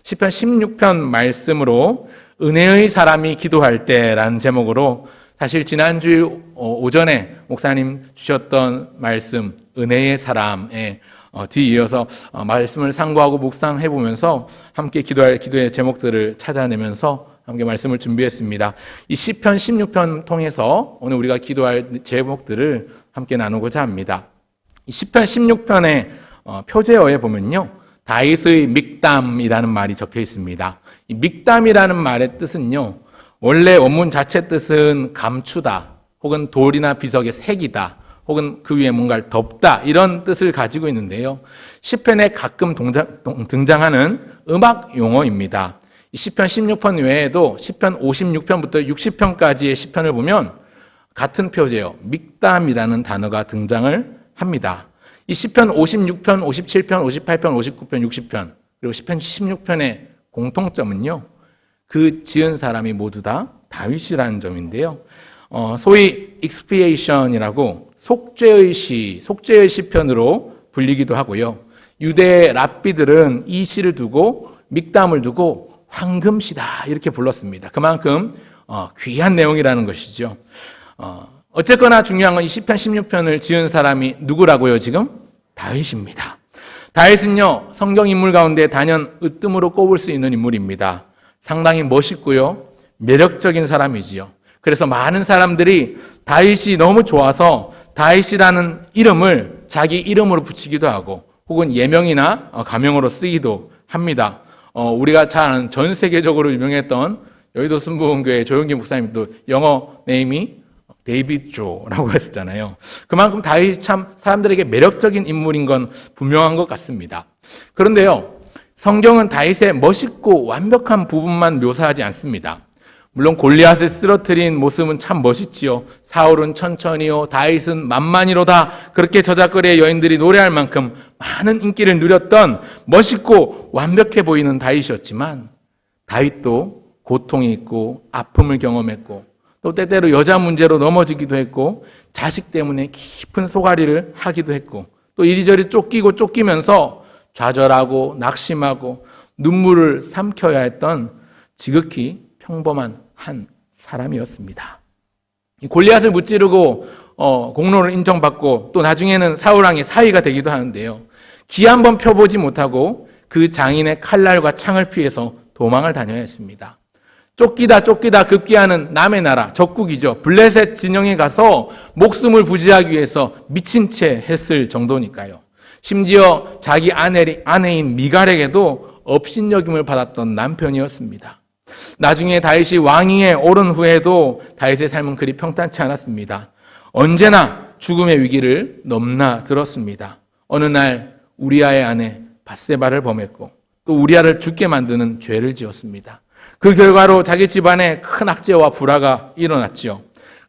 시편 16편 말씀으로 은혜의 사람이 기도할 때라는 제목으로 사실 지난주 오전에 목사님 주셨던 말씀 은혜의 사람에 뒤이어서 말씀을 상고하고 묵상해 보면서 함께 기도의 제목들을 찾아내면서 함께 말씀을 준비했습니다. 이 시편 16편 통해서 오늘 우리가 기도할 제목들을 함께 나누고자 합니다. 이 시편 16편의 표제어에 보면요, 다윗의 믹담이라는 말이 적혀 있습니다. 이 믹담이라는 말의 뜻은요, 원래 원문 자체 뜻은 감추다, 혹은 돌이나 비석의 색이다, 혹은 그 위에 뭔가를 덮다, 이런 뜻을 가지고 있는데요. 시편에 가끔 등장하는 음악 용어입니다. 이 시편 16편 외에도 시편 56편부터 60편까지의 시편을 보면 같은 표제요, 믹담이라는 단어가 등장을 합니다. 이 시편 56편, 57편, 58편, 59편, 60편, 그리고 시편 16편의 공통점은요, 그 지은 사람이 모두 다 다윗이라는 점인데요. 소위 expiation이라고 속죄의 시편으로 불리기도 하고요. 유대 랍비들은 이 시를 두고 믹담을 두고 황금시다 이렇게 불렀습니다. 그만큼 귀한 내용이라는 것이죠. 어쨌거나 중요한 건 이 시편 16편을 지은 사람이 누구라고요? 지금 다윗입니다. 다윗은요, 성경 인물 가운데 단연 으뜸으로 꼽을 수 있는 인물입니다. 상당히 멋있고요, 매력적인 사람이지요. 그래서 많은 사람들이 다윗이 너무 좋아서 다윗이라는 이름을 자기 이름으로 붙이기도 하고 혹은 예명이나 가명으로 쓰기도 합니다. 우리가 잘 아는 전 세계적으로 유명했던 여의도 순복음교회 조용기 목사님도 영어 네임이 데이비드 조라고 했었잖아요. 그만큼 다윗이 참 사람들에게 매력적인 인물인 건 분명한 것 같습니다. 그런데요, 성경은 다윗의 멋있고 완벽한 부분만 묘사하지 않습니다. 물론 골리앗을 쓰러뜨린 모습은 참 멋있지요. 사울은 천천히요, 다윗은 만만히로다, 그렇게 저작거리의 여인들이 노래할 만큼 많은 인기를 누렸던 멋있고 완벽해 보이는 다윗이었지만, 다윗도 고통이 있고 아픔을 경험했고 또 때때로 여자 문제로 넘어지기도 했고 자식 때문에 깊은 소가리를 하기도 했고 또 이리저리 쫓기면서 좌절하고 낙심하고 눈물을 삼켜야 했던 지극히 평범한 한 사람이었습니다. 이 골리앗을 무찌르고 공로를 인정받고 또 나중에는 사울왕의 사위가 되기도 하는데요. 기 한번 펴보지 못하고 그 장인의 칼날과 창을 피해서 도망을 다녀야 했습니다. 쫓기다 급기야는 남의 나라, 적국이죠. 블레셋 진영에 가서 목숨을 부지하기 위해서 미친 채 했을 정도니까요. 심지어 자기 아내인 미갈에게도 업신여김을 받았던 남편이었습니다. 나중에 다윗이 왕위에 오른 후에도 다윗의 삶은 그리 평탄치 않았습니다. 언제나 죽음의 위기를 넘나들었습니다. 어느 날 우리아의 아내 밧세바를 범했고 또 우리아를 죽게 만드는 죄를 지었습니다. 그 결과로 자기 집안에 큰 악재와 불화가 일어났죠.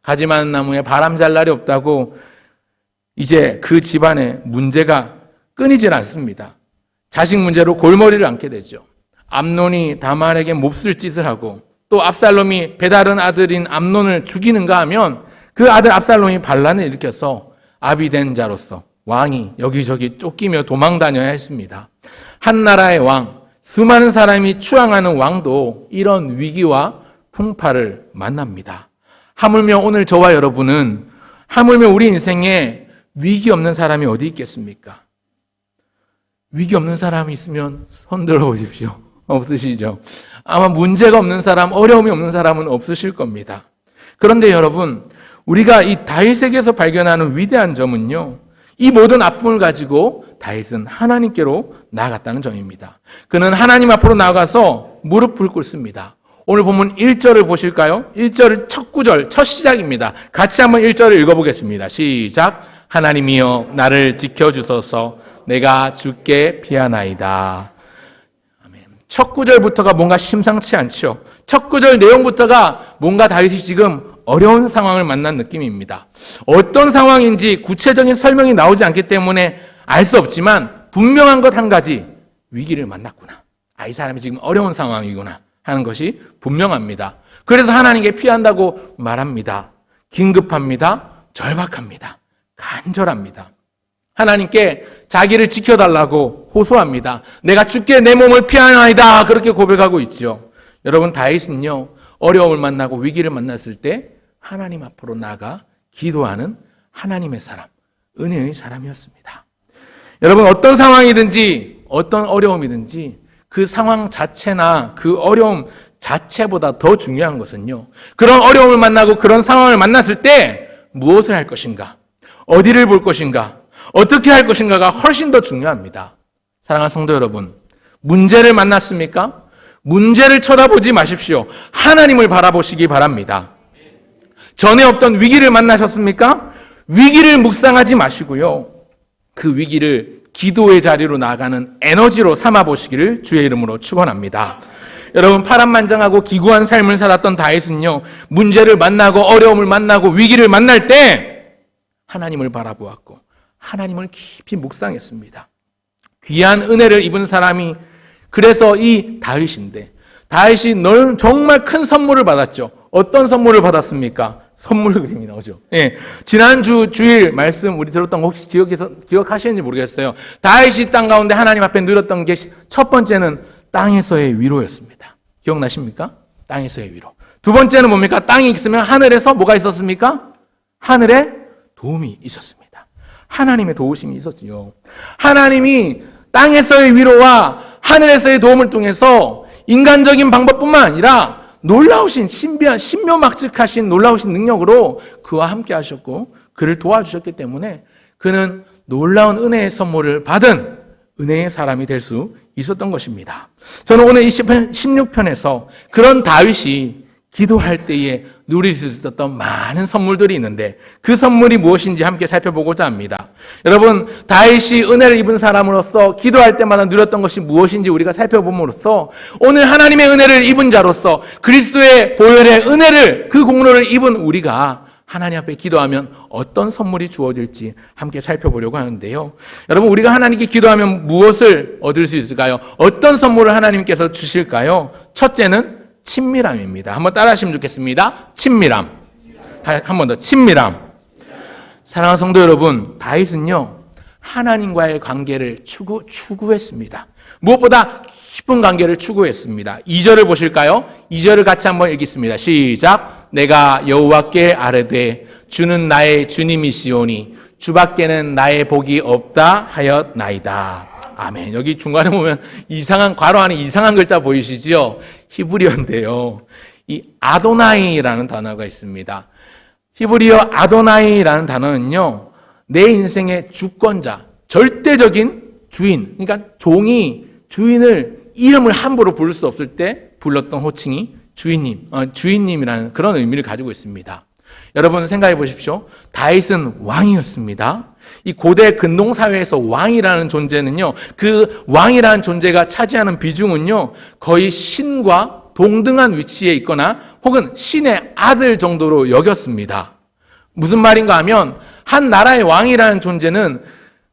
가지 많은 나무에 바람 잘 날이 없다고 이제 그 집안에 문제가 끊이질 않습니다. 자식 문제로 골머리를 앓게 되죠. 암논이 다말에게 몹쓸 짓을 하고 또 압살롬이 배다른 아들인 암논을 죽이는가 하면 그 아들 압살롬이 반란을 일으켜서 압이 된 자로서 왕이 여기저기 쫓기며 도망다녀야 했습니다. 한 나라의 왕, 수많은 사람이 추앙하는 왕도 이런 위기와 풍파를 만납니다. 하물며 오늘 저와 여러분은 하물며 우리 인생에 위기 없는 사람이 어디 있겠습니까? 위기 없는 사람이 있으면 손 들어 보십시오. 없으시죠? 아마 문제가 없는 사람, 어려움이 없는 사람은 없으실 겁니다. 그런데 여러분, 우리가 이 다윗에게서 발견하는 위대한 점은요, 이 모든 아픔을 가지고 다윗은 하나님께로 나아갔다는 점입니다. 그는 하나님 앞으로 나아가서 무릎을 꿇습니다. 오늘 본문 1절을 보실까요? 1절 첫 구절, 첫 시작입니다. 같이 한번 1절을 읽어보겠습니다. 시작. 하나님이여 나를 지켜주소서, 내가 주께 피하나이다. 아멘. 첫 구절부터가 뭔가 심상치 않죠. 첫 구절 내용부터가 뭔가 다윗이 지금 어려운 상황을 만난 느낌입니다. 어떤 상황인지 구체적인 설명이 나오지 않기 때문에 알 수 없지만 분명한 것 한 가지, 위기를 만났구나. 이 사람이 지금 어려운 상황이구나 하는 것이 분명합니다. 그래서 하나님께 피한다고 말합니다. 긴급합니다. 절박합니다. 간절합니다. 하나님께 자기를 지켜달라고 호소합니다. 내가 주께 내 몸을 피하나이다. 그렇게 고백하고 있죠. 여러분, 다윗은요, 어려움을 만나고 위기를 만났을 때 하나님 앞으로 나가 기도하는 하나님의 사람, 은혜의 사람이었습니다. 여러분, 어떤 상황이든지 어떤 어려움이든지 그 상황 자체나 그 어려움 자체보다 더 중요한 것은요, 그런 어려움을 만나고 그런 상황을 만났을 때 무엇을 할 것인가, 어디를 볼 것인가, 어떻게 할 것인가가 훨씬 더 중요합니다. 사랑하는 성도 여러분, 문제를 만났습니까? 문제를 쳐다보지 마십시오. 하나님을 바라보시기 바랍니다. 전에 없던 위기를 만나셨습니까? 위기를 묵상하지 마시고요, 그 위기를 기도의 자리로 나아가는 에너지로 삼아보시기를 주의 이름으로 축원합니다. 여러분, 파란만장하고 기구한 삶을 살았던 다윗은요, 문제를 만나고 어려움을 만나고 위기를 만날 때 하나님을 바라보았고 하나님을 깊이 묵상했습니다. 귀한 은혜를 입은 사람이 그래서 이 다윗인데, 다윗이 정말 큰 선물을 받았죠. 어떤 선물을 받았습니까? 선물 그림이 나오죠. 예. 지난주 주일 말씀 우리 들었던 거 혹시 기억하시는지 모르겠어요. 다윗이 땅 가운데 하나님 앞에 누렸던 게 첫 번째는 땅에서의 위로였습니다. 기억나십니까? 땅에서의 위로. 두 번째는 뭡니까? 땅이 있으면 하늘에서 뭐가 있었습니까? 하늘에 도움이 있었습니다. 하나님의 도우심이 있었지요. 하나님이 땅에서의 위로와 하늘에서의 도움을 통해서 인간적인 방법뿐만 아니라 놀라우신 신비한 신묘막측하신 놀라우신 능력으로 그와 함께 하셨고 그를 도와주셨기 때문에 그는 놀라운 은혜의 선물을 받은 은혜의 사람이 될 수 있었던 것입니다. 저는 오늘 이 시편 16편에서 그런 다윗이 기도할 때에 누릴 수 있었던 많은 선물들이 있는데 그 선물이 무엇인지 함께 살펴보고자 합니다. 여러분, 다윗이 은혜를 입은 사람으로서 기도할 때마다 누렸던 것이 무엇인지 우리가 살펴봄으로써 오늘 하나님의 은혜를 입은 자로서 그리스도의 보혈의 은혜를, 그 공로를 입은 우리가 하나님 앞에 기도하면 어떤 선물이 주어질지 함께 살펴보려고 하는데요. 여러분, 우리가 하나님께 기도하면 무엇을 얻을 수 있을까요? 어떤 선물을 하나님께서 주실까요? 첫째는 친밀함입니다. 한번 따라 하시면 좋겠습니다. 친밀함. 한 번 더. 친밀함. 사랑하는 성도 여러분, 다윗은요, 하나님과의 관계를 추구했습니다. 무엇보다 깊은 관계를 추구했습니다. 2절을 보실까요? 2절을 같이 한번 읽겠습니다. 시작. 내가 여호와께 아뢰되 주는 나의 주님이시오니 주밖에는 나의 복이 없다 하였나이다. 아멘. 여기 중간에 보면 이상한, 괄호 안에 이상한 글자 보이시지요? 히브리어인데요. 이 아도나이라는 단어가 있습니다. 히브리어 아도나이라는 단어는요, 내 인생의 주권자, 절대적인 주인, 그러니까 종이 주인을 이름을 함부로 부를 수 없을 때 불렀던 호칭이 주인님이라는 그런 의미를 가지고 있습니다. 여러분 생각해 보십시오. 다윗은 왕이었습니다. 이 고대 근동사회에서 왕이라는 존재는요, 그 왕이라는 존재가 차지하는 비중은요, 거의 신과 동등한 위치에 있거나 혹은 신의 아들 정도로 여겼습니다. 무슨 말인가 하면 한 나라의 왕이라는 존재는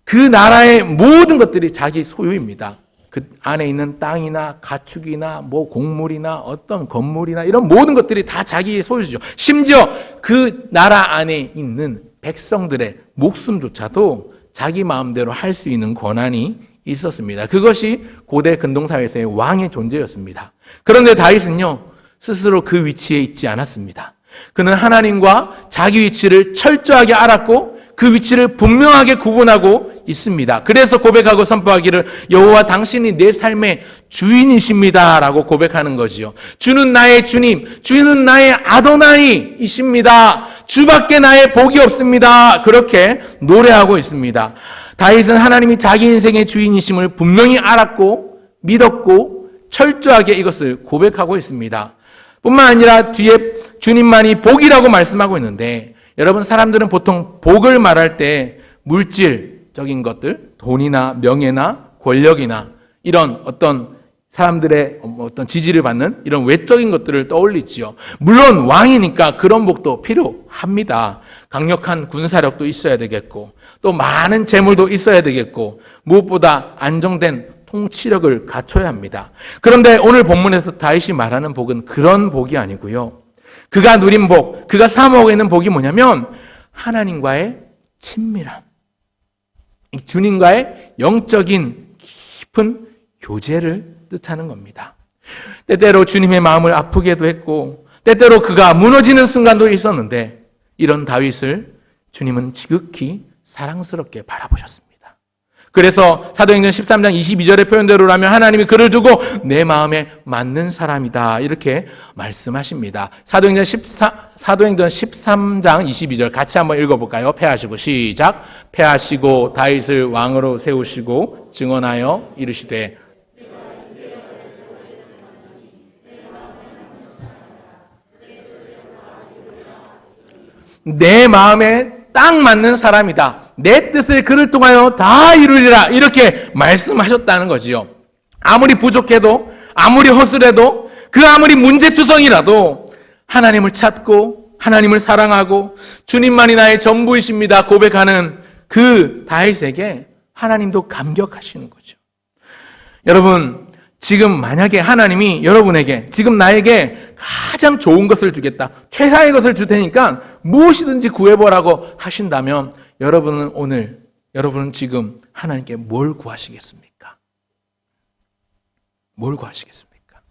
그 나라의 모든 것들이 자기 소유입니다. 그 안에 있는 땅이나 가축이나 뭐 곡물이나 어떤 건물이나 이런 모든 것들이 다 자기의 소유죠. 심지어 그 나라 안에 있는 백성들의 목숨조차도 자기 마음대로 할 수 있는 권한이 있었습니다. 그것이 고대 근동사회에서의 왕의 존재였습니다. 그런데 다윗은요, 스스로 그 위치에 있지 않았습니다. 그는 하나님과 자기 위치를 철저하게 알았고 그 위치를 분명하게 구분하고 있습니다. 그래서 고백하고 선포하기를 여호와 당신이 내 삶의 주인이십니다 라고 고백하는 거지요. 주는 나의 주님, 주는 나의 아도나이이십니다. 주밖에 나의 복이 없습니다. 그렇게 노래하고 있습니다. 다윗은 하나님이 자기 인생의 주인이심을 분명히 알았고 믿었고 철저하게 이것을 고백하고 있습니다. 뿐만 아니라 뒤에 주님만이 복이라고 말씀하고 있는데, 여러분, 사람들은 보통 복을 말할 때 물질적인 것들, 돈이나 명예나 권력이나 이런 어떤 사람들의 어떤 지지를 받는 이런 외적인 것들을 떠올리지요. 물론 왕이니까 그런 복도 필요합니다. 강력한 군사력도 있어야 되겠고 또 많은 재물도 있어야 되겠고 무엇보다 안정된 통치력을 갖춰야 합니다. 그런데 오늘 본문에서 다윗이 말하는 복은 그런 복이 아니고요. 그가 누린 복, 그가 사모하고 있는 복이 뭐냐면 하나님과의 친밀함, 주님과의 영적인 깊은 교제를 뜻하는 겁니다. 때때로 주님의 마음을 아프게도 했고 때때로 그가 무너지는 순간도 있었는데 이런 다윗을 주님은 지극히 사랑스럽게 바라보셨습니다. 그래서 사도행전 13장 22절의 표현대로라면 하나님이 그를 두고 내 마음에 맞는 사람이다 이렇게 말씀하십니다. 사도행전 13장 22절 같이 한번 읽어볼까요? 패하시고 시작. 패하시고 다윗을 왕으로 세우시고 증언하여 이르시되 내 마음에 딱 맞는 사람이다. 내 뜻을 그를 통하여 다 이루리라. 이렇게 말씀하셨다는 거지요. 아무리 부족해도, 아무리 허술해도, 그 아무리 문제투성이라도 하나님을 찾고 하나님을 사랑하고 주님만이 나의 전부이십니다 고백하는 그 다윗에게 하나님도 감격하시는 거죠. 여러분, 지금 만약에 하나님이 여러분에게 지금 나에게 가장 좋은 것을 주겠다, 최상의 것을 줄 테니까 무엇이든지 구해보라고 하신다면 여러분은 지금 하나님께 뭘 구하시겠습니까? 뭘 구하시겠습니까?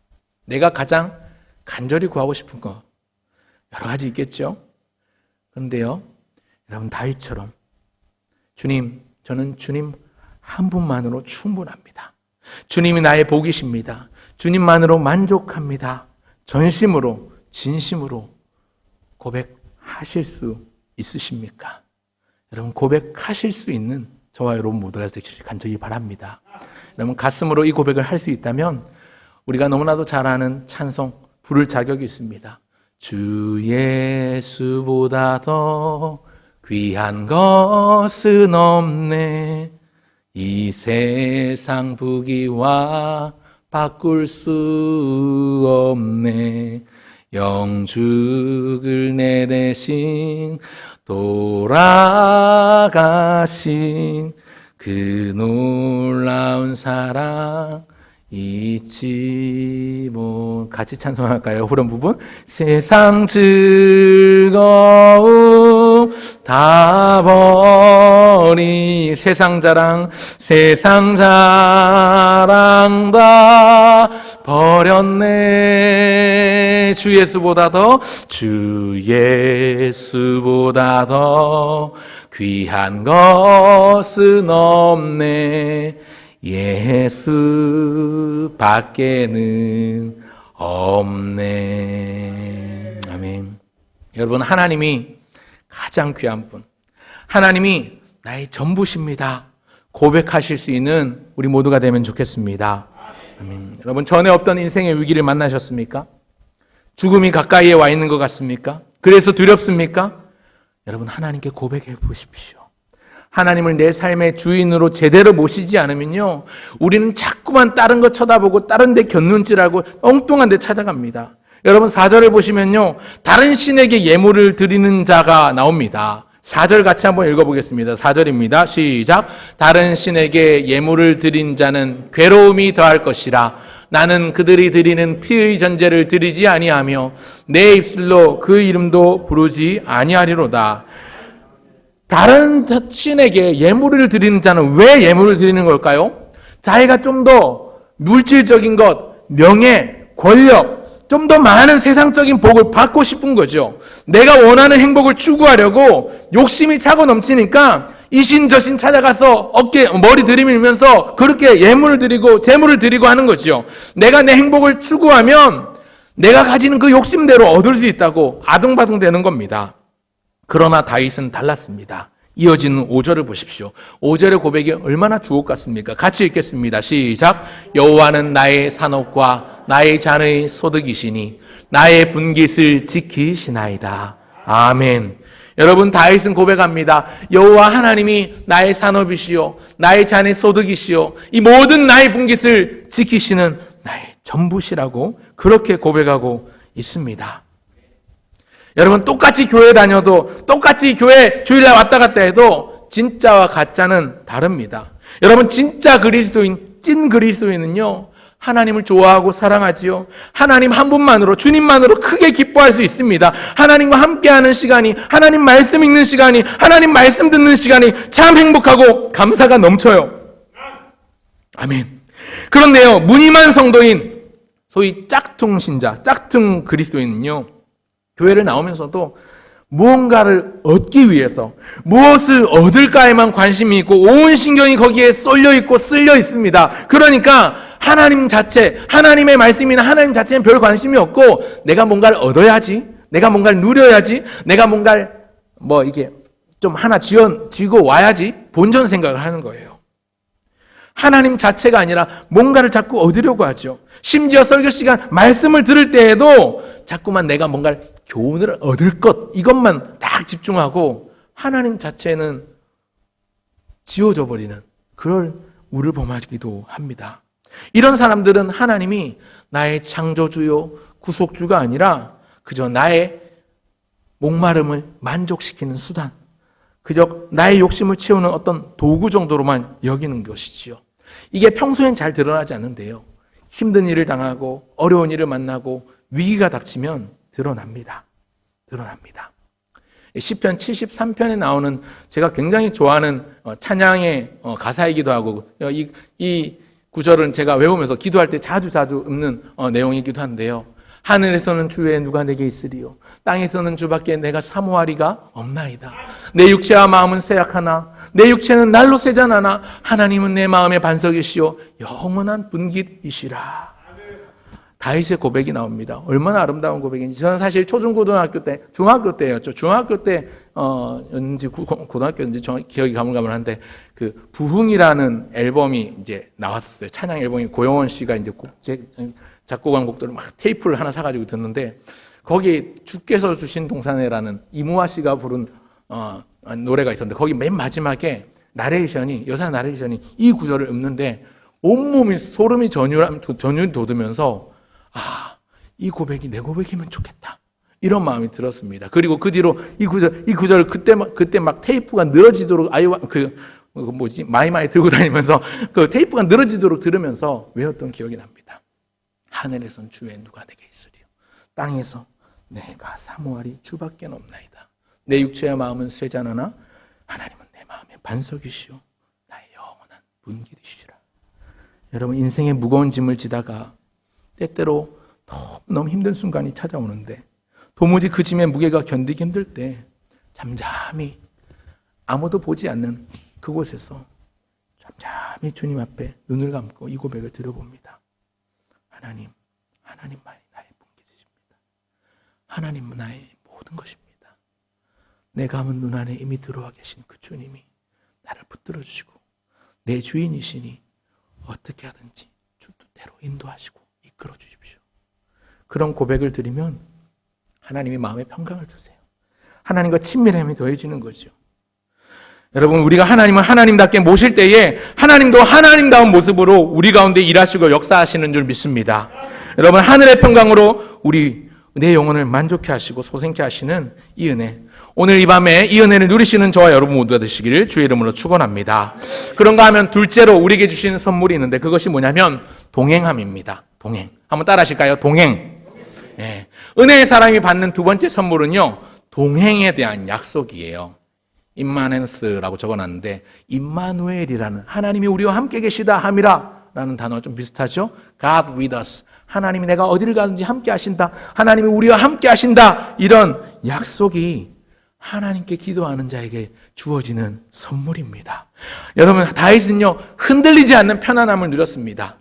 내가 가장 간절히 구하고 싶은 거 여러 가지 있겠죠? 그런데요, 여러분 다윗처럼 주님, 저는 주님 한 분만으로 충분합니다. 주님이 나의 복이십니다. 주님만으로 만족합니다. 전심으로, 진심으로 고백하실 수 있으십니까? 여러분 고백하실 수 있는 저와 여러분 모두가 되시길 간절히 바랍니다. 여러분 가슴으로 이 고백을 할 수 있다면 우리가 너무나도 잘 아는 찬송 부를 자격이 있습니다. 주 예수보다 더 귀한 것은 없네. 이 세상 부귀와 바꿀 수 없네. 영죽을 내 대신 돌아가신 그 놀라운 사랑 잊지 못. 같이 찬송할까요? 후렴 부분. 세상 즐거움 다 버리 세상 자랑 다 버렸네. 주 예수보다 더 귀한 것은 없네. 예수 밖에는 없네. 아멘. 여러분, 하나님이 가장 귀한 분, 하나님이 나의 전부십니다 고백하실 수 있는 우리 모두가 되면 좋겠습니다. 아멘. 여러분, 전에 없던 인생의 위기를 만나셨습니까? 죽음이 가까이에 와 있는 것 같습니까? 그래서 두렵습니까? 여러분, 하나님께 고백해 보십시오. 하나님을 내 삶의 주인으로 제대로 모시지 않으면요, 우리는 자꾸만 다른 거 쳐다보고 다른 데 곁눈질하고 엉뚱한 데 찾아갑니다. 여러분 4절을 보시면요, 다른 신에게 예물을 드리는 자가 나옵니다. 4절 같이 한번 읽어보겠습니다. 4절입니다. 시작. 다른 신에게 예물을 드린 자는 괴로움이 더할 것이라. 나는 그들이 드리는 피의 전제를 드리지 아니하며 내 입술로 그 이름도 부르지 아니하리로다. 다른 신에게 예물을 드리는 자는 왜 예물을 드리는 걸까요? 자기가 좀 더 물질적인 것, 명예, 권력, 좀 더 많은 세상적인 복을 받고 싶은 거죠. 내가 원하는 행복을 추구하려고 욕심이 차고 넘치니까 이신저신 찾아가서 머리 들이밀면서 그렇게 예물을 드리고 재물을 드리고 하는 거죠. 내가 내 행복을 추구하면 내가 가지는 그 욕심대로 얻을 수 있다고 아둥바둥 되는 겁니다. 그러나 다윗은 달랐습니다. 이어지는 5절을 보십시오. 5절의 고백이 얼마나 주옥 같습니까? 같이 읽겠습니다. 시작. 여호와는 나의 산업과 나의 잔의 소득이시니 나의 분깃을 지키시나이다. 아멘. 여러분, 다윗은 고백합니다. 여호와 하나님이 나의 산업이시요 나의 잔의 소득이시요 이 모든 나의 분깃을 지키시는 나의 전부시라고 그렇게 고백하고 있습니다. 여러분, 똑같이 교회 다녀도, 똑같이 교회 주일날 왔다 갔다 해도 진짜와 가짜는 다릅니다. 여러분, 진짜 그리스도인, 찐 그리스도인은요, 하나님을 좋아하고 사랑하지요. 하나님 한 분만으로, 주님만으로 크게 기뻐할 수 있습니다. 하나님과 함께하는 시간이, 하나님 말씀 읽는 시간이, 하나님 말씀 듣는 시간이 참 행복하고 감사가 넘쳐요. 아멘. 그런데요, 무늬만 성도인 소위 짝퉁 신자, 짝퉁 그리스도인은요, 교회를 나오면서도 무언가를 얻기 위해서 무엇을 얻을까에만 관심이 있고 온 신경이 거기에 쏠려 있고 쓸려 있습니다. 그러니까 하나님 자체, 하나님의 말씀이나 하나님 자체는 별 관심이 없고 내가 뭔가를 얻어야지, 내가 뭔가를 누려야지, 내가 뭔가를 이게 좀 하나 쥐고 와야지 본전 생각을 하는 거예요. 하나님 자체가 아니라 뭔가를 자꾸 얻으려고 하죠. 심지어 설교 시간 말씀을 들을 때에도 자꾸만 내가 뭔가를 교훈을 얻을 것, 이것만 딱 집중하고 하나님 자체는 지워져 버리는 그런 우를 범하기도 합니다. 이런 사람들은 하나님이 나의 창조주요 구속주가 아니라 그저 나의 목마름을 만족시키는 수단, 그저 나의 욕심을 채우는 어떤 도구 정도로만 여기는 것이지요. 이게 평소엔 잘 드러나지 않는데요, 힘든 일을 당하고 어려운 일을 만나고 위기가 닥치면 드러납니다. 시편 73편에 나오는 제가 굉장히 좋아하는 찬양의 가사이기도 하고 이 구절은 제가 외우면서 기도할 때 자주 읊는 내용이기도 한데요. 하늘에서는 주의 누가 내게 있으리요, 땅에서는 주밖에 내가 사모하리가 없나이다. 내 육체와 마음은 쇠약하나 내 육체는 날로 쇠잔하나 하나님은 내 마음의 반석이시요 영원한 분깃이시라. 다윗의 고백이 나옵니다. 얼마나 아름다운 고백인지. 저는 사실 초중고등학교 때, 중학교 때였죠. 중학교 때였는지 고등학교였는지 정확히 기억이 가물가물한데 그 부흥이라는 앨범이 이제 나왔었어요. 찬양 앨범이 고영원 씨가 이제 작곡한 곡들을 막 테이프를 하나 사가지고 듣는데 거기 주께서 주신 동산에라는 이무화 씨가 부른 노래가 있었는데 거기 맨 마지막에 여사 나레이션이 이 구절을 읊는데 온몸이 소름이 전율 돋으면서 이 고백이 내 고백이면 좋겠다, 이런 마음이 들었습니다. 그리고 그 뒤로 이 구절 그때 막 테이프가 늘어지도록 마이마이 들고 다니면서 그 테이프가 늘어지도록 들으면서 외웠던 기억이 납니다. 하늘에선 주의 누가 내게 있으리요, 땅에서 내가 사모하리 주밖에 없나이다. 내 육체의 마음은 쇠잔하나 하나님은 내 마음의 반석이시요 나의 영원한 분길이시라. 여러분, 인생의 무거운 짐을 지다가 때때로 너무 힘든 순간이 찾아오는데 도무지 그 짐의 무게가 견디기 힘들 때 잠잠히 아무도 보지 않는 그곳에서 잠잠히 주님 앞에 눈을 감고 이 고백을 드려봅니다. 하나님만이 나의 분깃이십니다. 하나님은 나의 모든 것입니다. 내 감은 눈 안에 이미 들어와 계신 그 주님이 나를 붙들어 주시고 내 주인이시니 어떻게 하든지 주 뜻대로 인도하시고 이끌어 주십시오. 그런 고백을 드리면 하나님이 마음에 평강을 주세요. 하나님과 친밀함이 더해지는 거죠. 여러분, 우리가 하나님을 하나님답게 모실 때에 하나님도 하나님다운 모습으로 우리 가운데 일하시고 역사하시는 줄 믿습니다. 여러분, 하늘의 평강으로 내 영혼을 만족해 하시고 소생케 하시는 이 은혜, 오늘 이 밤에 이 은혜를 누리시는 저와 여러분 모두가 되시기를 주의 이름으로 축원합니다. 그런가 하면 둘째로 우리에게 주시는 선물이 있는데 그것이 뭐냐면 동행함입니다. 동행. 한번 따라 하실까요? 동행. 네. 은혜의 사람이 받는 두 번째 선물은요, 동행에 대한 약속이에요. 임마넨스라고 적어놨는데 임마누엘이라는, 하나님이 우리와 함께 계시다 함이라 라는 단어가 좀 비슷하죠. God with us. 하나님이 내가 어디를 가든지 함께 하신다, 하나님이 우리와 함께 하신다, 이런 약속이 하나님께 기도하는 자에게 주어지는 선물입니다. 여러분, 다윗은요 흔들리지 않는 편안함을 누렸습니다.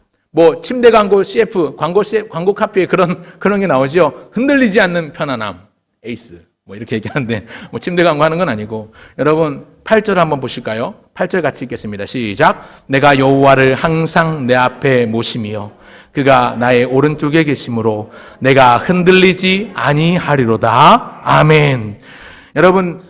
침대 광고 CF, 광고 카피에 그런 게 나오죠. 흔들리지 않는 편안함, 에이스. 이렇게 얘기하는데, 침대 광고 하는 건 아니고. 여러분, 8절 한번 보실까요? 8절 같이 읽겠습니다. 시작. 내가 여호와를 항상 내 앞에 모심이요 그가 나의 오른쪽에 계심으로 내가 흔들리지 아니하리로다. 아멘. 여러분,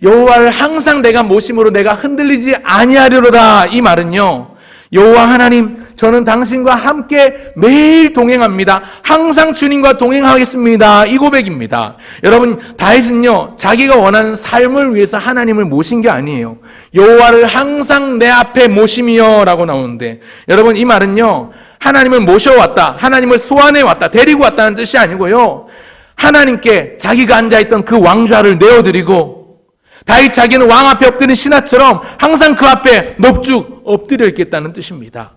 여호와를 항상 내가 모심으로 내가 흔들리지 아니하리로다. 이 말은요, 여호와 하나님, 저는 당신과 함께 매일 동행합니다. 항상 주님과 동행하겠습니다. 이 고백입니다. 여러분, 다윗은요 자기가 원하는 삶을 위해서 하나님을 모신 게 아니에요. 여호와를 항상 내 앞에 모심이여 라고 나오는데, 여러분, 이 말은요 하나님을 모셔왔다, 하나님을 소환해왔다, 데리고 왔다는 뜻이 아니고요, 하나님께 자기가 앉아있던 그 왕좌를 내어드리고, 다윗 자기는 왕 앞에 엎드린 신하처럼 항상 그 앞에 넙죽 엎드려 있겠다는 뜻입니다.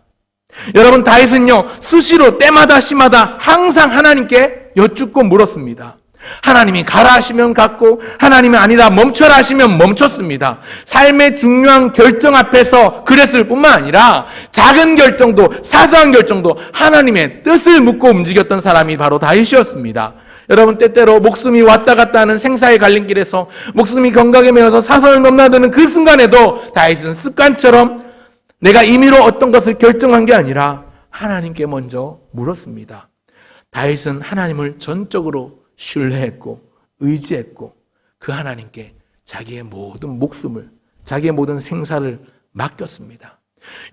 여러분, 다윗은요, 수시로 때마다 시마다 항상 하나님께 여쭙고 물었습니다. 하나님이 가라 하시면 갔고, 하나님이 아니다 멈춰라 하시면 멈췄습니다. 삶의 중요한 결정 앞에서 그랬을 뿐만 아니라 작은 결정도, 사소한 결정도 하나님의 뜻을 묻고 움직였던 사람이 바로 다윗이었습니다. 여러분, 때때로 목숨이 왔다 갔다 하는 생사의 갈림길에서 목숨이 경각에 매어서 사선을 넘나드는 그 순간에도 다윗은 습관처럼 내가 임의로 어떤 것을 결정한 게 아니라 하나님께 먼저 물었습니다. 다윗은 하나님을 전적으로 신뢰했고 의지했고 그 하나님께 자기의 모든 목숨을, 자기의 모든 생사를 맡겼습니다.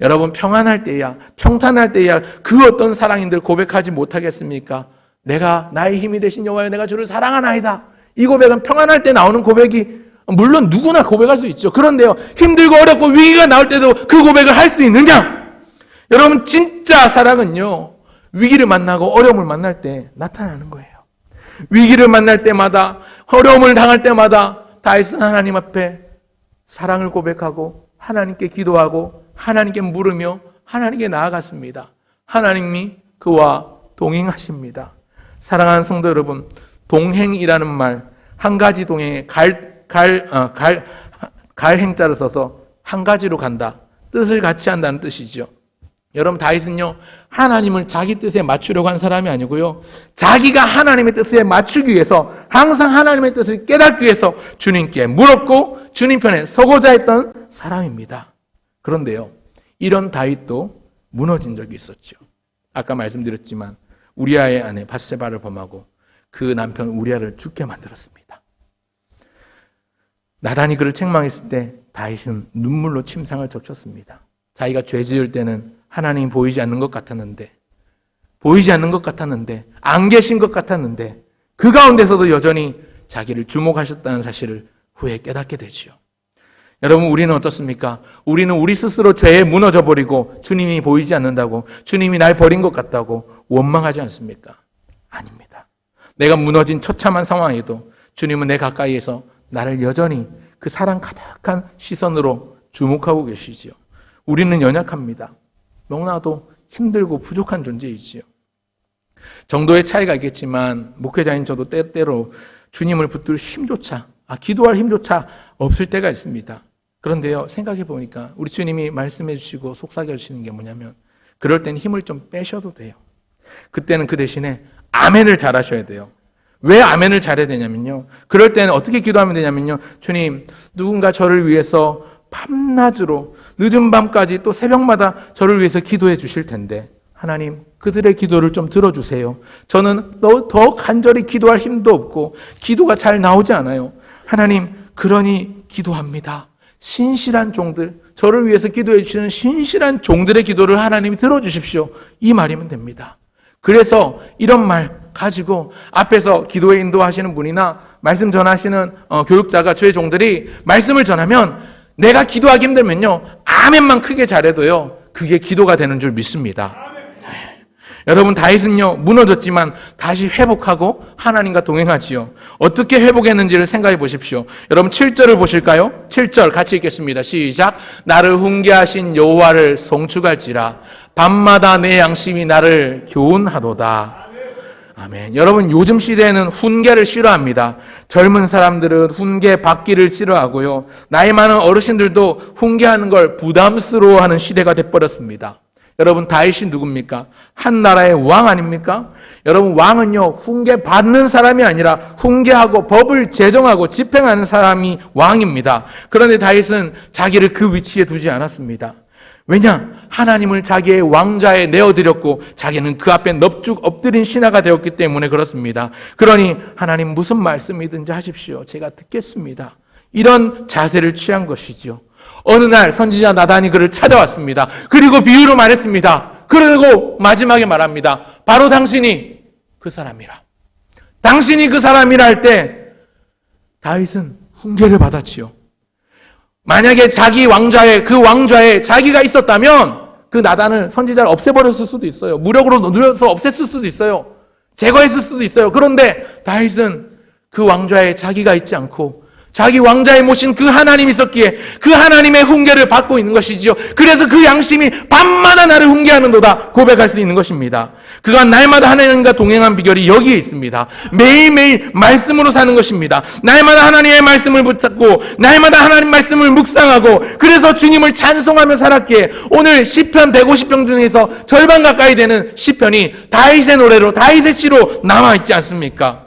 여러분, 평안할 때야, 평탄할 때야 그 어떤 사랑인들 고백하지 못하겠습니까? 내가 나의 힘이 되신 여호와여, 내가 주를 사랑하나이다. 이 고백은 평안할 때 나오는 고백이 물론 누구나 고백할 수 있죠. 그런데요, 힘들고 어렵고 위기가 나올 때도 그 고백을 할 수 있느냐? 여러분, 진짜 사랑은요, 위기를 만나고 어려움을 만날 때 나타나는 거예요. 위기를 만날 때마다, 어려움을 당할 때마다 다윗은 하나님 앞에 사랑을 고백하고 하나님께 기도하고 하나님께 물으며 하나님께 나아갔습니다. 하나님이 그와 동행하십니다. 사랑하는 성도 여러분, 동행이라는 말, 한 가지 동행에 갈 행자를 써서 한 가지로 간다, 뜻을 같이 한다는 뜻이죠. 여러분, 다윗은요, 하나님을 자기 뜻에 맞추려고 한 사람이 아니고요, 자기가 하나님의 뜻에 맞추기 위해서, 항상 하나님의 뜻을 깨닫기 위해서 주님께 물었고 주님 편에 서고자 했던 사람입니다. 그런데요, 이런 다윗도 무너진 적이 있었죠. 아까 말씀드렸지만 우리아의 아내 밧세바를 범하고 그 남편 우리아를 죽게 만들었습니다. 나단이 그를 책망했을 때 다윗은 눈물로 침상을 적셨습니다. 자기가 죄 지을 때는 하나님이 보이지 않는 것 같았는데, 안 계신 것 같았는데 그 가운데서도 여전히 자기를 주목하셨다는 사실을 후에 깨닫게 되지요. 여러분, 우리는 어떻습니까? 우리는 우리 스스로 죄에 무너져 버리고 주님이 보이지 않는다고, 주님이 날 버린 것 같다고 원망하지 않습니까? 아닙니다. 내가 무너진 처참한 상황에도 주님은 내 가까이에서 나를 여전히 그 사랑 가득한 시선으로 주목하고 계시지요. 우리는 연약합니다. 너무나도 힘들고 부족한 존재이지요. 정도의 차이가 있겠지만 목회자인 저도 때때로 주님을 붙들 힘조차, 기도할 힘조차 없을 때가 있습니다. 그런데요, 생각해 보니까 우리 주님이 말씀해 주시고 속삭여 주시는 게 뭐냐면, 그럴 땐 힘을 좀 빼셔도 돼요. 그때는 그 대신에 아멘을 잘하셔야 돼요. 왜 아멘을 잘해야 되냐면요, 그럴 때는 어떻게 기도하면 되냐면요, 주님, 누군가 저를 위해서 밤낮으로 늦은 밤까지 또 새벽마다 저를 위해서 기도해 주실 텐데 하나님, 그들의 기도를 좀 들어주세요. 저는 더 간절히 기도할 힘도 없고 기도가 잘 나오지 않아요. 하나님, 그러니 기도합니다. 신실한 종들, 저를 위해서 기도해 주시는 신실한 종들의 기도를 하나님이 들어주십시오. 이 말이면 됩니다. 그래서 이런 말 가지고 앞에서 기도에 인도하시는 분이나 말씀 전하시는 교육자가, 저의 종들이 말씀을 전하면 내가 기도하기 힘들면요, 아멘만 크게 잘해도요, 그게 기도가 되는 줄 믿습니다. 여러분, 다윗은요, 무너졌지만 다시 회복하고 하나님과 동행하지요. 어떻게 회복했는지를 생각해 보십시오. 여러분, 7절을 보실까요? 7절 같이 읽겠습니다. 시작. 나를 훈계하신 여호와를 송축할지라, 밤마다 내 양심이 나를 교훈하도다. 아멘. 여러분, 요즘 시대에는 훈계를 싫어합니다. 젊은 사람들은 훈계 받기를 싫어하고요, 나이 많은 어르신들도 훈계하는 걸 부담스러워하는 시대가 돼버렸습니다. 여러분, 다윗이 누굽니까? 한 나라의 왕 아닙니까? 여러분, 왕은요, 훈계 받는 사람이 아니라 훈계하고 법을 제정하고 집행하는 사람이 왕입니다. 그런데 다윗은 자기를 그 위치에 두지 않았습니다. 왜냐? 하나님을 자기의 왕좌에 내어드렸고 자기는 그 앞에 넙죽 엎드린 신하가 되었기 때문에 그렇습니다. 그러니 하나님, 무슨 말씀이든지 하십시오. 제가 듣겠습니다. 이런 자세를 취한 것이죠. 어느 날 선지자 나단이 그를 찾아왔습니다. 그리고 비유로 말했습니다. 그리고 마지막에 말합니다. 바로 당신이 그 사람이라. 당신이 그 사람이라 할 때 다윗은 훈계를 받았지요. 만약에 자기 왕좌에, 그 왕좌에 자기가 있었다면 그 나단을, 선지자를 없애버렸을 수도 있어요. 무력으로 눌러서 없앴을 수도 있어요. 제거했을 수도 있어요. 그런데 다윗은 그 왕좌에 자기가 있지 않고 자기 왕자에 모신 그 하나님이 있었기에 그 하나님의 훈계를 받고 있는 것이지요. 그래서 그 양심이 밤마다 나를 훈계하는도다 고백할 수 있는 것입니다. 그가 날마다 하나님과 동행한 비결이 여기에 있습니다. 매일매일 말씀으로 사는 것입니다. 날마다 하나님의 말씀을 붙잡고 날마다 하나님 말씀을 묵상하고 그래서 주님을 찬송하며 살았기에 오늘 시편 150편 중에서 절반 가까이 되는 시편이 다윗의 노래로 다윗의 시로 남아있지 않습니까?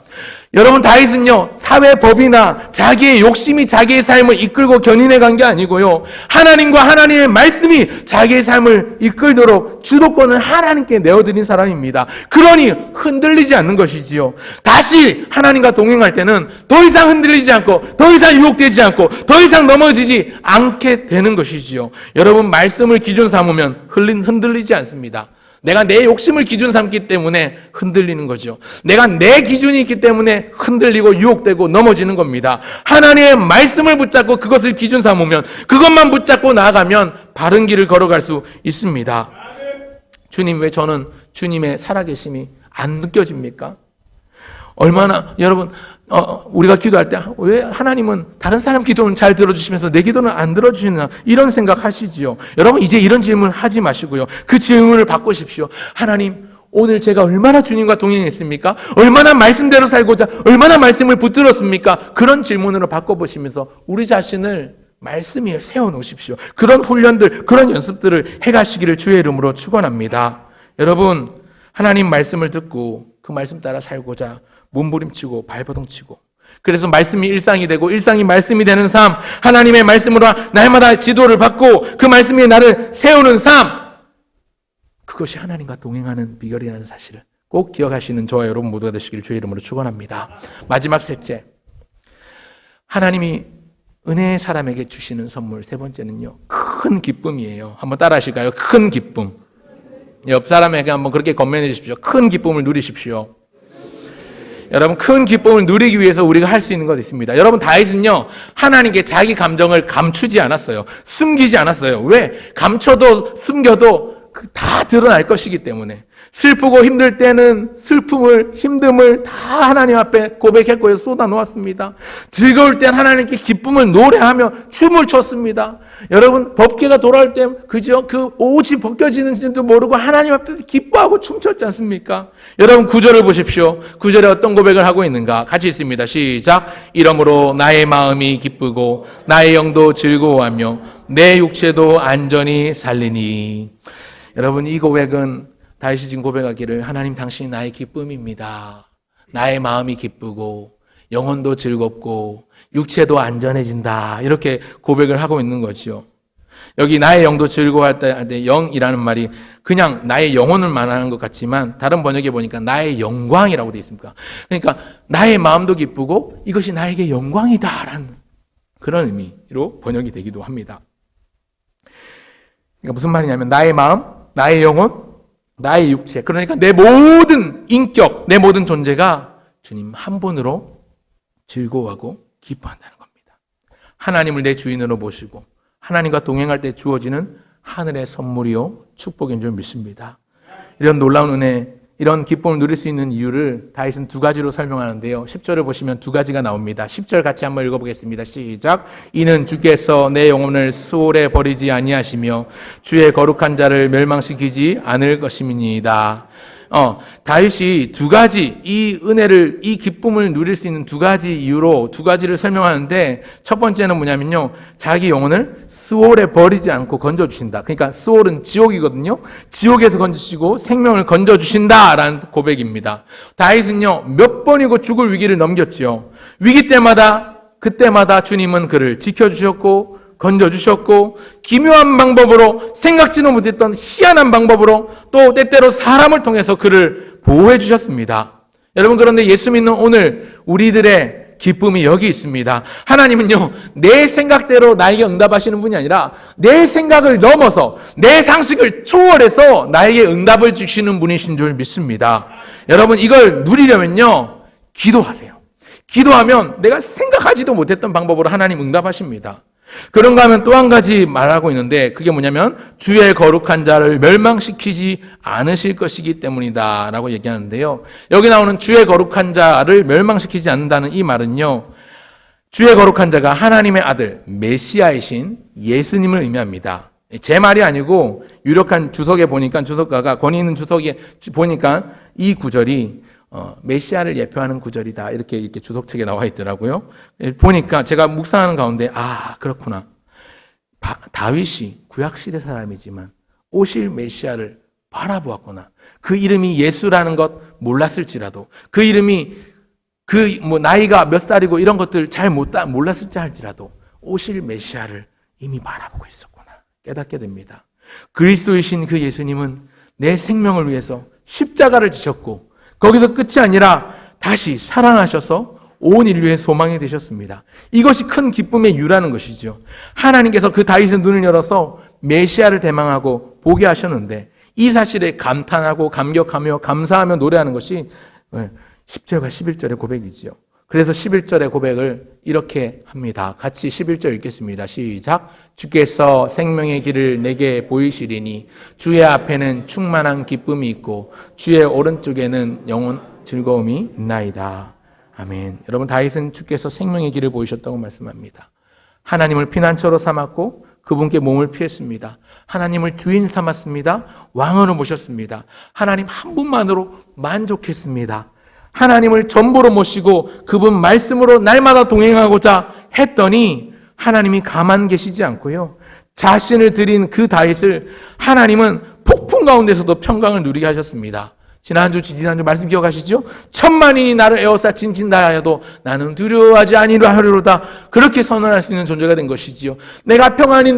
여러분, 다윗은요 사회법이나 자기의 욕심이 자기의 삶을 이끌고 견인해 간 게 아니고요, 하나님과 하나님의 말씀이 자기의 삶을 이끌도록 주도권을 하나님께 내어드린 사람입니다. 그러니 흔들리지 않는 것이지요. 다시 하나님과 동행할 때는 더 이상 흔들리지 않고 더 이상 유혹되지 않고 더 이상 넘어지지 않게 되는 것이지요. 여러분, 말씀을 기준 삼으면 흔들리지 않습니다. 내가 내 욕심을 기준 삼기 때문에 흔들리는 거죠. 내가 내 기준이 있기 때문에 흔들리고 유혹되고 넘어지는 겁니다. 하나님의 말씀을 붙잡고 그것을 기준 삼으면, 그것만 붙잡고 나아가면 바른 길을 걸어갈 수 있습니다. 주님, 왜 저는 주님의 살아계심이 안 느껴집니까? 얼마나 여러분 우리가 기도할 때 왜 하나님은 다른 사람 기도는 잘 들어주시면서 내 기도는 안 들어주시나, 이런 생각 하시지요. 여러분, 이제 이런 질문 하지 마시고요, 그 질문을 바꾸십시오. 하나님, 오늘 제가 얼마나 주님과 동행했습니까? 얼마나 말씀대로 살고자 얼마나 말씀을 붙들었습니까? 그런 질문으로 바꿔보시면서 우리 자신을 말씀 위에 세워놓으십시오. 그런 훈련들, 그런 연습들을 해가시기를 주의 이름으로 축원합니다. 여러분, 하나님 말씀을 듣고 그 말씀 따라 살고자 몸부림치고 발버둥치고, 그래서 말씀이 일상이 되고 일상이 말씀이 되는 삶, 하나님의 말씀으로 날마다 지도를 받고 그 말씀이 나를 세우는 삶, 그것이 하나님과 동행하는 비결이라는 사실을 꼭 기억하시는 저와 여러분 모두가 되시길 주의 이름으로 축원합니다. 마지막 셋째, 하나님이 은혜의 사람에게 주시는 선물 세 번째는요, 큰 기쁨이에요. 한번 따라 하실까요? 큰 기쁨. 옆 사람에게 한번 그렇게 건면해 주십시오. 큰 기쁨을 누리십시오. 여러분, 큰 기쁨을 누리기 위해서 우리가 할 수 있는 것 있습니다. 여러분, 다윗은요 하나님께 자기 감정을 감추지 않았어요. 숨기지 않았어요. 왜? 감춰도 숨겨도 다 드러날 것이기 때문에. 슬프고 힘들 때는 슬픔을, 힘듦을 다 하나님 앞에 고백했고 쏟아 놓았습니다. 즐거울 땐 하나님께 기쁨을 노래하며 춤을 췄습니다. 여러분, 법궤가 돌아올 때 그죠? 그 옷이 벗겨지는지도 모르고 하나님 앞에서 기뻐하고 춤췄지 않습니까? 여러분, 9절을 보십시오. 9절에 어떤 고백을 하고 있는가? 같이 있습니다. 시작. 이러므로 나의 마음이 기쁘고 나의 영도 즐거워하며 내 육체도 안전히 살리니. 여러분, 이 고백은 다윗이 지금 고백하기를 하나님, 당신이 나의 기쁨입니다. 나의 마음이 기쁘고 영혼도 즐겁고 육체도 안전해진다, 이렇게 고백을 하고 있는 거죠. 여기 나의 영도 즐거워할 때 영이라는 말이 그냥 나의 영혼을 말하는 것 같지만 다른 번역에 보니까 나의 영광이라고 되어 있습니다. 그러니까 나의 마음도 기쁘고 이것이 나에게 영광이다라는 그런 의미로 번역이 되기도 합니다. 그러니까 무슨 말이냐면 나의 마음, 나의 영혼, 나의 육체, 그러니까 내 모든 인격, 내 모든 존재가 주님 한 분으로 즐거워하고 기뻐한다는 겁니다. 하나님을 내 주인으로 모시고 하나님과 동행할 때 주어지는 하늘의 선물이요 축복인 줄 믿습니다. 이런 놀라운 은혜, 이런 기쁨을 누릴 수 있는 이유를 다윗은 두 가지로 설명하는데요. 10절을 보시면 두 가지가 나옵니다. 10절 같이 한번 읽어보겠습니다. 시작. 이는 주께서 내 영혼을 수월에 버리지 아니하시며 주의 거룩한 자를 멸망시키지 않을 것임이니이다. 다윗이 두 가지, 이 은혜를, 이 기쁨을 누릴 수 있는 두 가지 이유로 두 가지를 설명하는데, 첫 번째는 뭐냐면요, 자기 영혼을 스올에 버리지 않고 건져주신다. 그러니까 스올은 지옥이거든요. 지옥에서 건지시고 생명을 건져주신다라는 고백입니다. 다윗은요 몇 번이고 죽을 위기를 넘겼죠. 위기 때마다, 그때마다 주님은 그를 지켜주셨고 건져주셨고, 기묘한 방법으로, 생각지도 못했던 희한한 방법으로, 또 때때로 사람을 통해서 그를 보호해 주셨습니다. 여러분, 그런데 예수 믿는 오늘 우리들의 기쁨이 여기 있습니다. 하나님은요 내 생각대로 나에게 응답하시는 분이 아니라 내 생각을 넘어서 내 상식을 초월해서 나에게 응답을 주시는 분이신 줄 믿습니다. 여러분, 이걸 누리려면요 기도하세요. 기도하면 내가 생각하지도 못했던 방법으로 하나님 응답하십니다. 그런가 하면 또 한 가지 말하고 있는데, 그게 뭐냐면 주의 거룩한 자를 멸망시키지 않으실 것이기 때문이다 라고 얘기하는데요, 여기 나오는 주의 거룩한 자를 멸망시키지 않는다는 이 말은요, 주의 거룩한 자가 하나님의 아들 메시아이신 예수님을 의미합니다. 제 말이 아니고 유력한 주석에 보니까 주석가가 권위 있는 주석에 보니까 이 구절이 메시아를 예표하는 구절이다 이렇게 주석책에 나와 있더라고요. 보니까 제가 묵상하는 가운데 그렇구나. 다윗이 구약시대 사람이지만 오실 메시아를 바라보았구나. 그 이름이 예수라는 것 몰랐을지라도 그 이름이 나이가 몇 살이고 이런 것들 잘 몰랐을지 할지라도 오실 메시아를 이미 바라보고 있었구나 깨닫게 됩니다. 그리스도이신 그 예수님은 내 생명을 위해서 십자가를 지셨고 거기서 끝이 아니라 다시 살아나셔서 온 인류의 소망이 되셨습니다. 이것이 큰 기쁨의 이유라는 것이죠. 하나님께서 그 다윗의 눈을 열어서 메시아를 대망하고 보게 하셨는데 이 사실에 감탄하고 감격하며 감사하며 노래하는 것이 10절과 11절의 고백이지요. 그래서 11절의 고백을 이렇게 합니다. 같이 11절 읽겠습니다. 시작. 주께서 생명의 길을 내게 보이시리니 주의 앞에는 충만한 기쁨이 있고 주의 오른쪽에는 영원 즐거움이 있나이다. 아멘. 여러분, 다윗은 주께서 생명의 길을 보이셨다고 말씀합니다. 하나님을 피난처로 삼았고 그분께 몸을 피했습니다. 하나님을 주인 삼았습니다. 왕으로 모셨습니다. 하나님 한 분만으로 만족했습니다. 하나님을 전부로 모시고 그분 말씀으로 날마다 동행하고자 했더니 하나님이 가만 계시지 않고요. 자신을 드린 그 다윗을 하나님은 폭풍 가운데서도 평강을 누리게 하셨습니다. 지난주 말씀 기억하시죠? 천만인이 나를 에워싸 징징다 하여도 나는 두려워하지 아니하리로다. 그렇게 선언할 수 있는 존재가 된 것이지요. 내가 평안히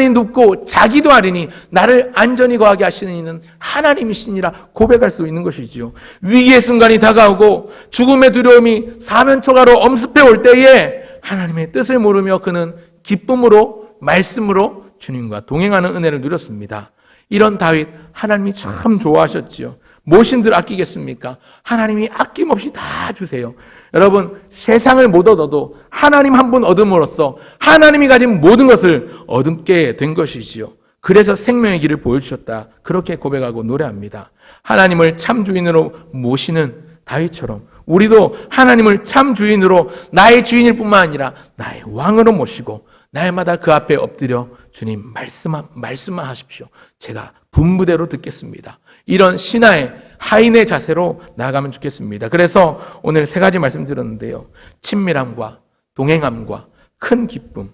눕고 자기도 하리니 나를 안전히 거하게 하시는 이는 하나님이시니라 고백할 수 있는 것이지요. 위기의 순간이 다가오고 죽음의 두려움이 사면초가로 엄습해 올 때에 하나님의 뜻을 모르며 그는 기쁨으로 말씀으로 주님과 동행하는 은혜를 누렸습니다. 이런 다윗 하나님이 참 좋아하셨지요. 무엇인들 아끼겠습니까? 하나님이 아낌없이 다 주세요. 여러분, 세상을 못 얻어도 하나님 한 분 얻음으로써 하나님이 가진 모든 것을 얻게 된 것이지요. 그래서 생명의 길을 보여주셨다. 그렇게 고백하고 노래합니다. 하나님을 참 주인으로 모시는 다윗처럼 우리도 하나님을 참 주인으로 나의 주인일 뿐만 아니라 나의 왕으로 모시고 날마다 그 앞에 엎드려 주님 말씀만 하십시오. 제가 분부대로 듣겠습니다. 이런 신하의 하인의 자세로 나아가면 좋겠습니다. 그래서 오늘 3가지 말씀드렸는데요. 친밀함과 동행함과 큰 기쁨.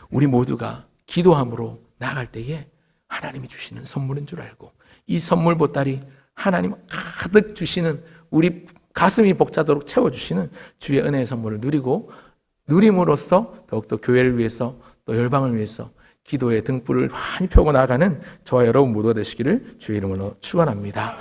우리 모두가 기도함으로 나아갈 때에 하나님이 주시는 선물인 줄 알고 이 선물 보따리 하나님 가득 주시는 우리 가슴이 벅차도록 채워주시는 주의 은혜의 선물을 누림으로써 더욱더 교회를 위해서 또 열방을 위해서 기도의 등불을 많이 펴고 나가는 저와 여러분 모두가 되시기를 주의 이름으로 축원합니다.